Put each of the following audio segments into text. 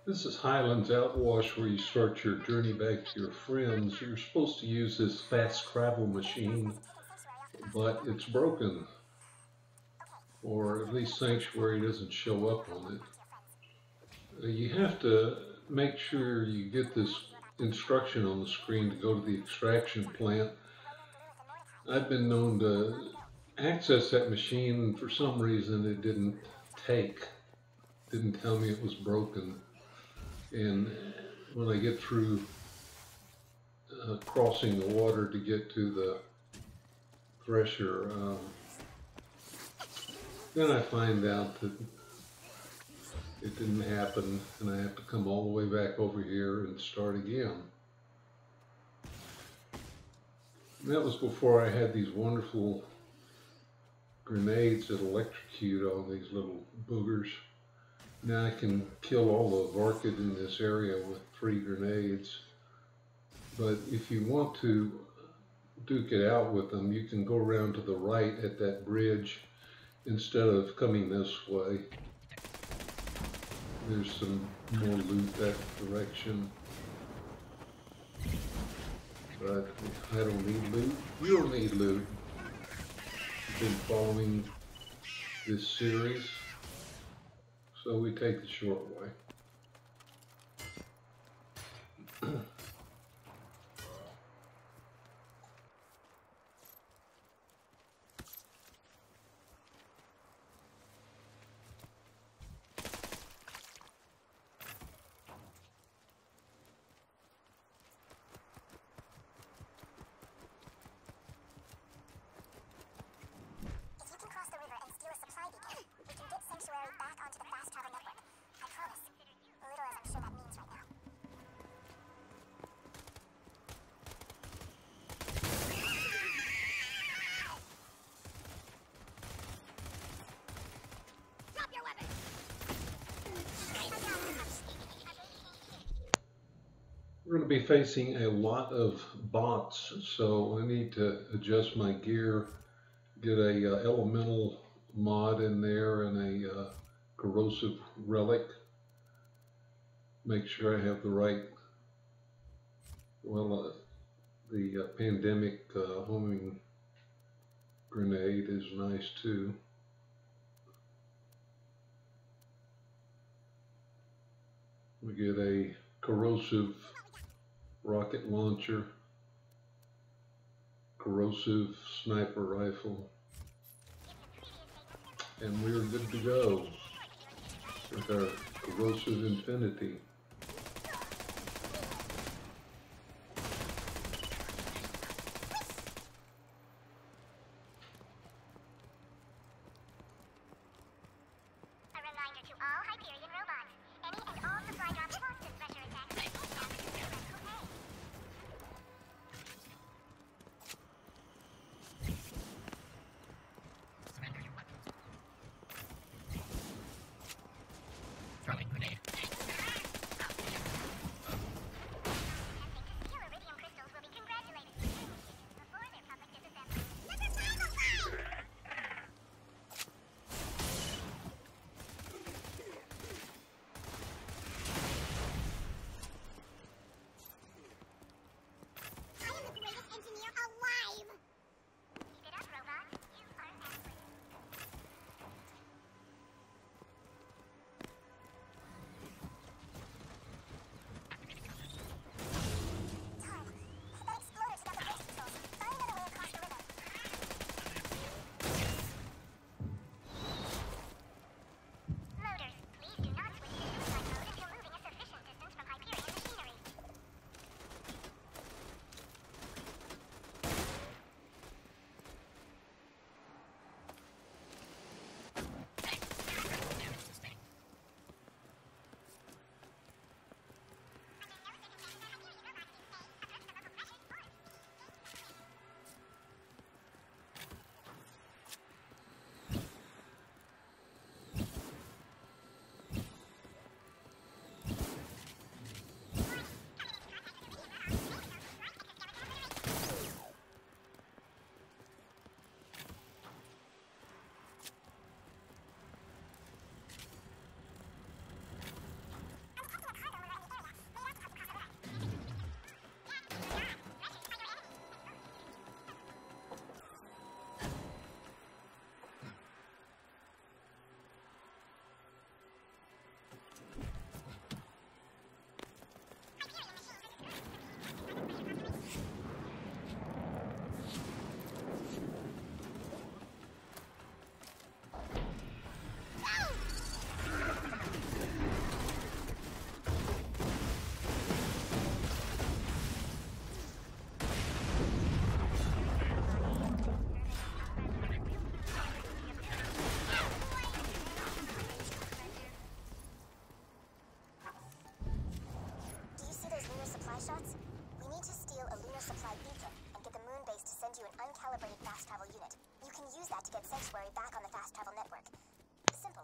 This is Highlands Outwash, where you start your journey back to your friends. You're supposed to use this fast travel machine, but it's broken, or at least Sanctuary doesn't show up on it. You have to make sure you get this instruction on the screen to go to the extraction plant. I've been known to access that machine, and for some reason it didn't tell me it was broken. And when I get through crossing the water to get to the Thresher, then I find out that it didn't happen, and I have to come all the way back over here and start again. And that was before I had these wonderful grenades that electrocute all these little boogers. Now I can kill all the Varkid in this area with 3 grenades. But if you want to duke it out with them, you can go around to the right at that bridge instead of coming this way. There's some more loot that direction. But I don't need loot. You don't need loot. You've been following this series, so we take the short way. We're going to be facing a lot of bots, so I need to adjust my gear, get a elemental mod in there and a corrosive relic. Make sure I have the right, well, the pandemic homing grenade is nice too. We get a corrosive rocket launcher, corrosive sniper rifle, and we're good to go with our corrosive infinity. A reminder to all Hyperion robots. Any and all supply drop responses Thresher attacks. Surrender your weapons. Throwing grenade. upgraded fast travel unit. You can use that to get Sanctuary back on the fast travel network. Simple.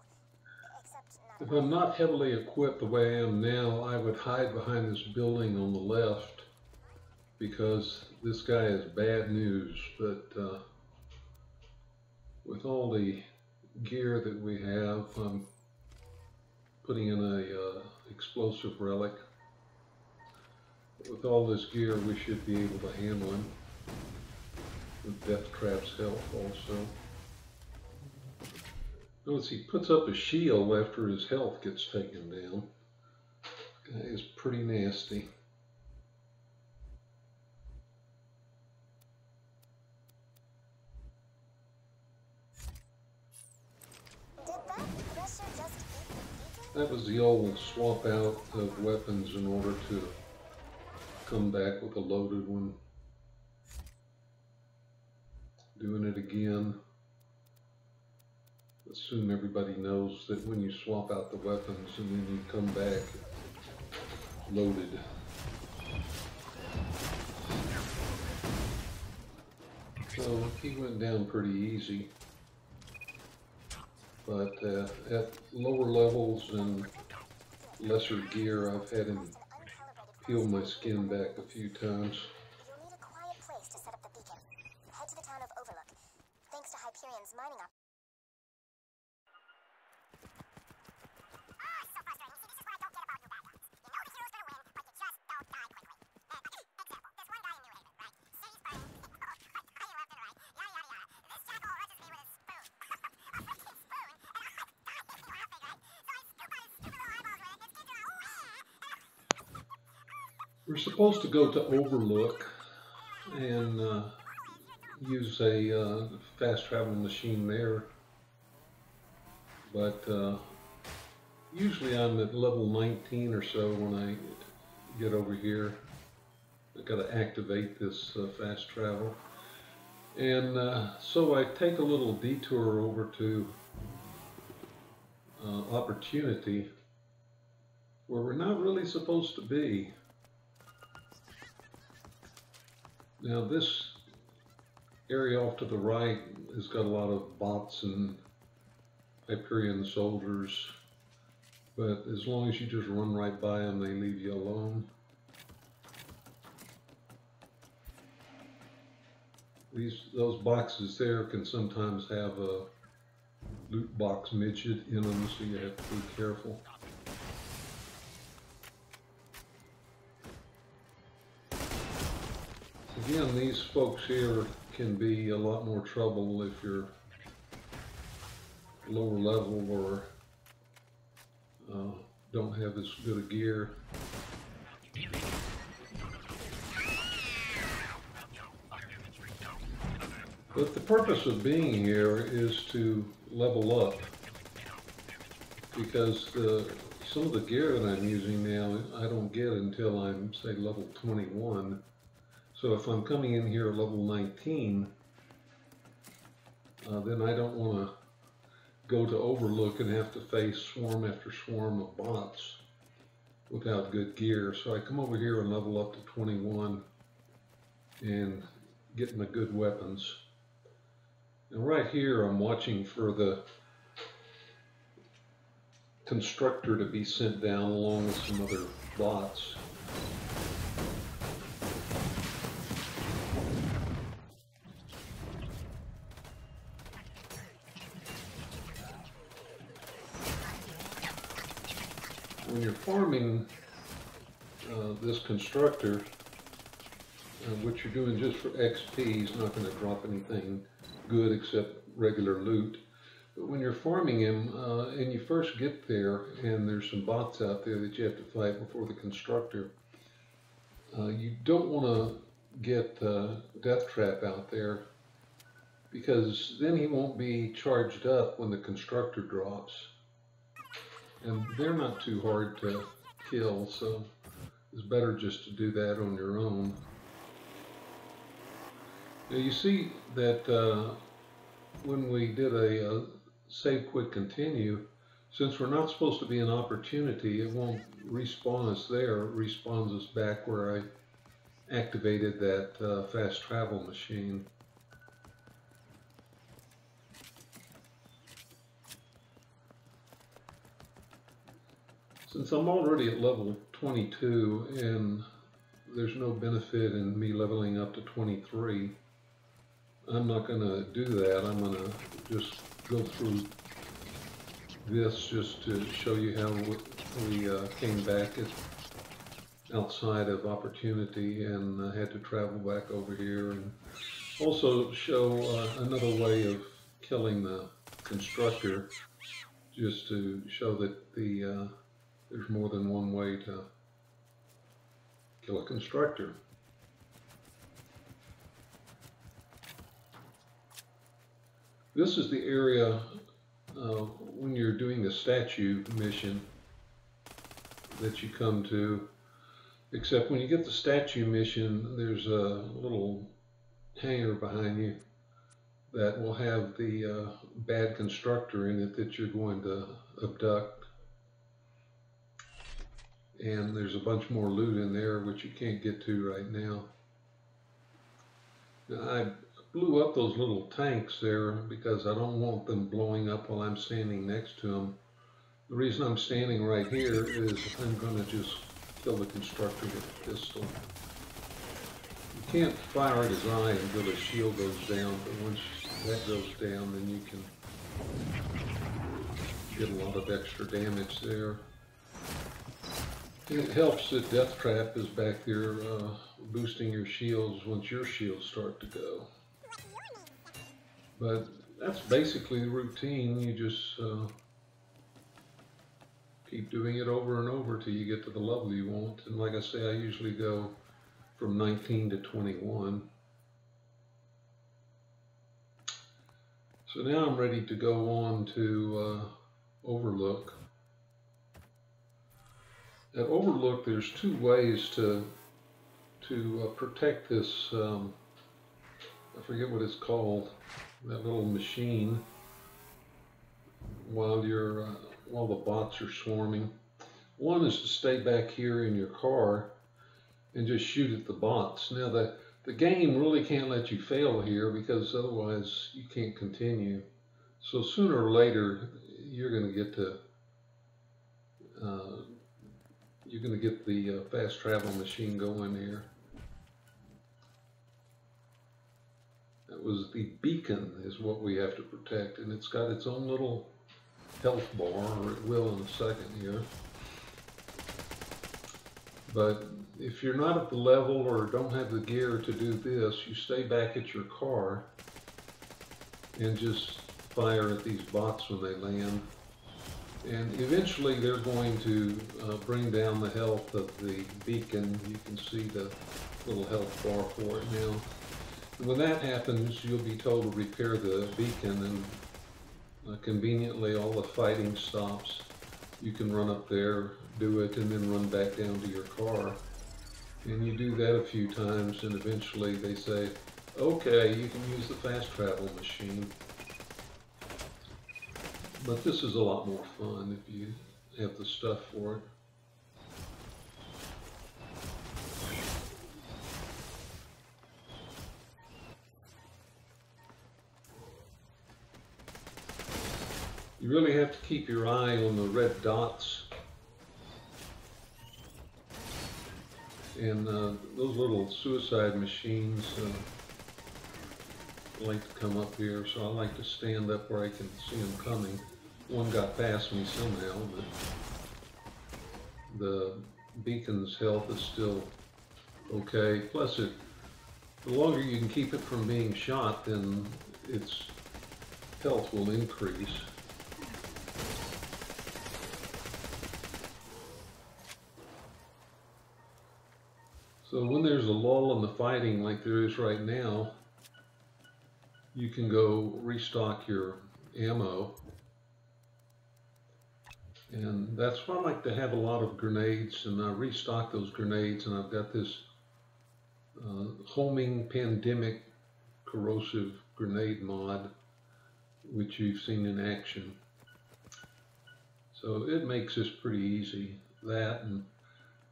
Except not... If I'm not heavily equipped the way I am now, I would hide behind this building on the left because this guy is bad news, but with all the gear that we have, I'm putting in a explosive relic. With all this gear, we should be able to handle him. With Death Trap's help also. Notice he puts up a shield after his health gets taken down. Guy is pretty nasty. Did that Thresher just eat the beacon? That was the old swap out of weapons in order to come back with a loaded one. Doing it again. Assume everybody knows that when you swap out the weapons and then you come back loaded. So he went down pretty easy. But at lower levels and lesser gear, I've had him peel my skin back a few times. You'll need a quiet place to set up the beacon. Head to the town of Overlook. Thanks to Hyperion's mining op... so frustrating. See, this is what I don't get about you bad guys. You know the hero's gonna win, but you just don't die quickly. Example, there's one guy in New Haven, right? City's burning. I left and right. Yada, yada, yada. This jackal rushes me with his spoon. A freaking spoon! And I'm like, dying laughing, right? So I scoop out his stupid little eyeballs with it. His kids are like, We're supposed to go to Overlook and use a fast travel machine there, but usually I'm at level 19 or so when I get over here. I've got to activate this fast travel, and so I take a little detour over to Opportunity, where we're not really supposed to be. Now this area off to the right has got a lot of bots and Hyperion soldiers, but as long as you just run right by them, they leave you alone. Those boxes there can sometimes have a loot box midget in them, so you have to be careful. Again, these folks here can be a lot more trouble if you're lower level or don't have as good a gear. But the purpose of being here is to level up, because some of the gear that I'm using now I don't get until I'm, say, level 21. So if I'm coming in here at level 19, then I don't want to go to Overlook and have to face swarm after swarm of bots without good gear. So I come over here and level up to 21 and get my good weapons. And right here I'm watching for the Constructor to be sent down along with some other bots. When you're farming this Constructor, what you're doing just for XP is not going to drop anything good except regular loot. But when you're farming him and you first get there and there's some bots out there that you have to fight before the Constructor, you don't want to get Death Trap out there, because then he won't be charged up when the Constructor drops. And they're not too hard to kill, so it's better just to do that on your own. Now you see that when we did a save quit continue, since we're not supposed to be in Opportunity, it won't respawn us there. It respawns us back where I activated that fast travel machine. Since I'm already at level 22 and there's no benefit in me leveling up to 23, I'm not going to do that. I'm going to just go through this just to show you how we came back outside of opportunity and had to travel back over here, and also show another way of killing the constructor, just to show that there's more than one way to kill a constructor. This is the area when you're doing the statue mission that you come to, except when you get the statue mission, there's a little hangar behind you that will have the bad constructor in it that you're going to abduct. And there's a bunch more loot in there which you can't get to right now. Now, I blew up those little tanks there because I don't want them blowing up while I'm standing next to them. The reason I'm standing right here is I'm going to just kill the constructor with a pistol. You can't fire at his eye until his shield goes down, but once that goes down, then you can get a lot of extra damage there. And it helps that Death Trap is back there boosting your shields once your shields start to go. But that's basically the routine. You just keep doing it over and over till you get to the level you want. And like I say, I usually go from 19 to 21. So now I'm ready to go on to Overlook. At Overlook, there's two ways to protect this, I forget what it's called, that little machine, while the bots are swarming. One is to stay back here in your car and just shoot at the bots. Now the game really can't let you fail here because otherwise you can't continue. So sooner or later you're going to get to the fast travel machine going here. That was the beacon is what we have to protect, and it's got its own little health bar, or it will in a second here. But if you're not at the level or don't have the gear to do this, you stay back at your car and just fire at these bots when they land. And eventually they're going to bring down the health of the beacon. You can see the little health bar for it now. And when that happens, you'll be told to repair the beacon, and conveniently all the fighting stops. You can run up there, do it, and then run back down to your car. And you do that a few times, and eventually they say, okay, you can use the fast travel machine. But this is a lot more fun if you have the stuff for it. You really have to keep your eye on the red dots. And those little suicide machines like to come up here, so I like to stand up where I can see them coming. One got past me somehow, but the beacon's health is still okay. Plus, the longer you can keep it from being shot, then its health will increase. So when there's a lull in the fighting like there is right now, you can go restock your ammo. And that's why I like to have a lot of grenades, and I restock those grenades, and I've got this homing pandemic corrosive grenade mod, which you've seen in action. So it makes this pretty easy. That and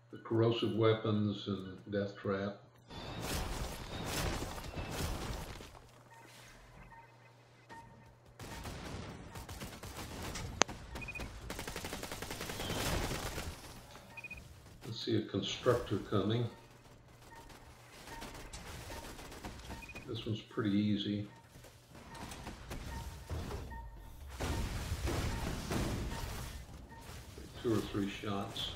the corrosive weapons and death trap. see a constructor coming. This one's pretty easy. Two or three shots.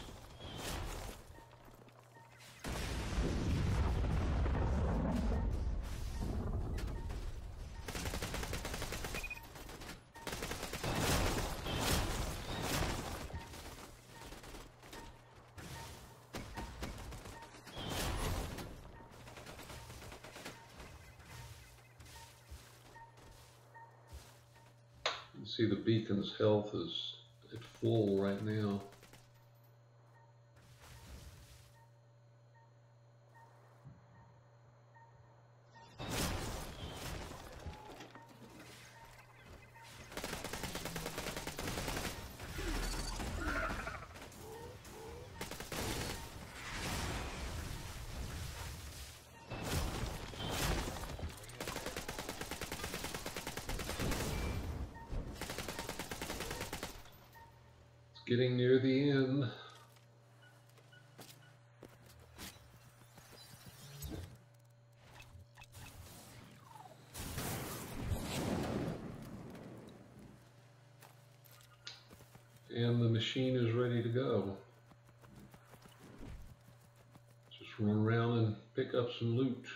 You see the beacon's health is at full right now. Getting near the end. And the machine is ready to go. Just run around and pick up some loot.